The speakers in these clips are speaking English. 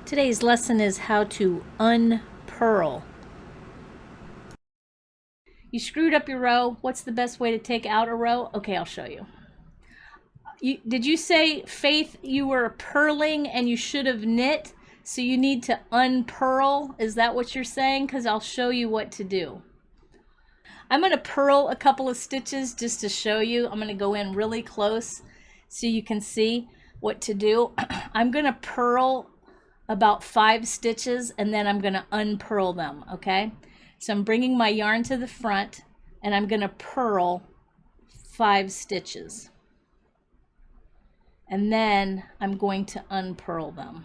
Today's lesson is how to unpurl. You screwed up your row. What's the best way to take out a row? Okay, I'll show you. Did you say, Faith, you were purling and you should have knit, so you need to unpurl? Is that what you're saying? Because I'll show you what to do. I'm going to purl a couple of stitches just to show you. I'm going to go in really close so you can see what to do. I'm going to purl about 5 stitches and then I'm going to unpurl them, okay? So I'm bringing my yarn to the front and I'm going to purl 5 stitches. And then I'm going to unpurl them.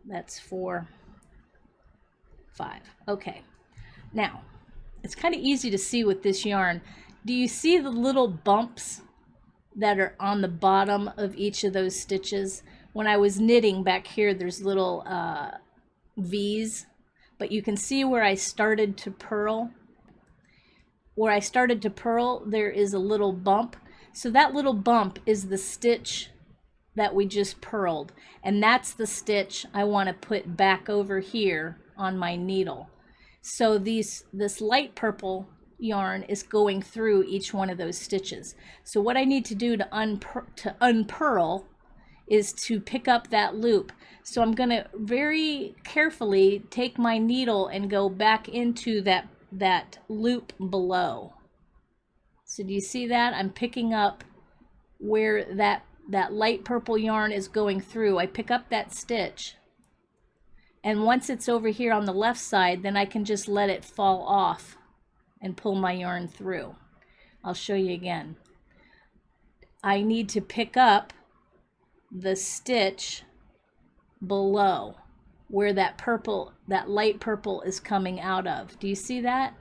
That's 4, 5. Okay. Now, it's kind of easy to see with this yarn. Do you see the little bumps that are on the bottom of each of those stitches? When I was knitting back here, there's little V's, but you can see where I started to purl. Where I started to purl, there is a little bump. So that little bump is the stitch that we just purled, and that's the stitch I want to put back over here on my needle. So this light purple yarn is going through each one of those stitches. So what I need to do to unpurl is to pick up that loop. So I'm going to very carefully take my needle and go back into that loop below. So do you see that? I'm picking up where that light purple yarn is going through. I pick up that stitch, and once it's over here on the left side, then I can just let it fall off and pull my yarn through. I'll show you again. I need to pick up the stitch below where that light purple is coming out of. Do you see that?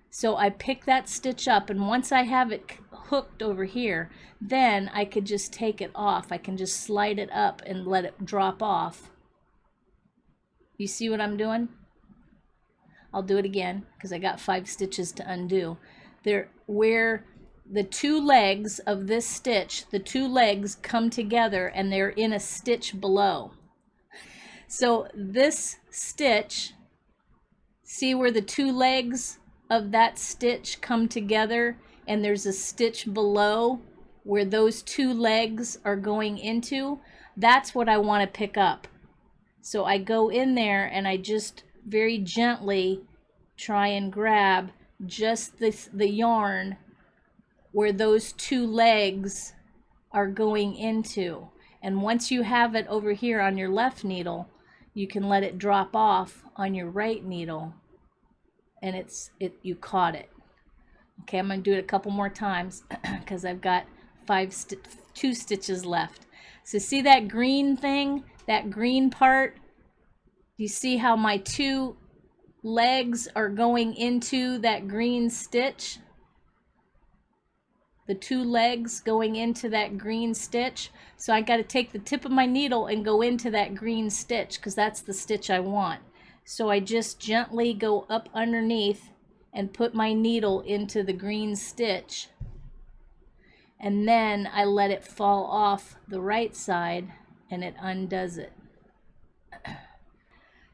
So I pick that stitch up, and once I have it hooked over here, then I could just take it off. I can just slide it up and let it drop off. You see what I'm doing? I'll do it again because I got 5 stitches to undo. There, where the 2 legs of this stitch, the 2 legs come together and they're in a stitch below. So this stitch, see where the 2 legs of that stitch come together and there's a stitch below where those 2 legs are going into? That's what I want to pick up. So I go in there and I just very gently try and grab just the yarn where those 2 legs are going into. And once you have it over here on your left needle, you can let it drop off on your right needle, and you caught it. Okay, I'm going to do it a couple more times because I've got 2 stitches left. So see that green thing, that green part? You see how my 2 legs are going into that green stitch? The 2 legs going into that green stitch. So I got to take the tip of my needle and go into that green stitch because that's the stitch I want. So I just gently go up underneath and put my needle into the green stitch, and then I let it fall off the right side and it undoes it.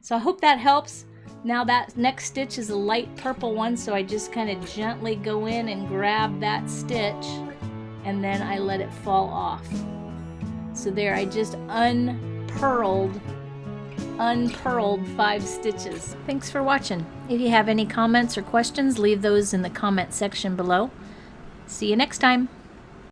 So I hope that helps. Now that next stitch is a light purple one, so I just kind of gently go in and grab that stitch and then I let it fall off. So there, I just unpurled 5 stitches. Thanks for watching. If you have any comments or questions, leave those in the comment section below. See you next time.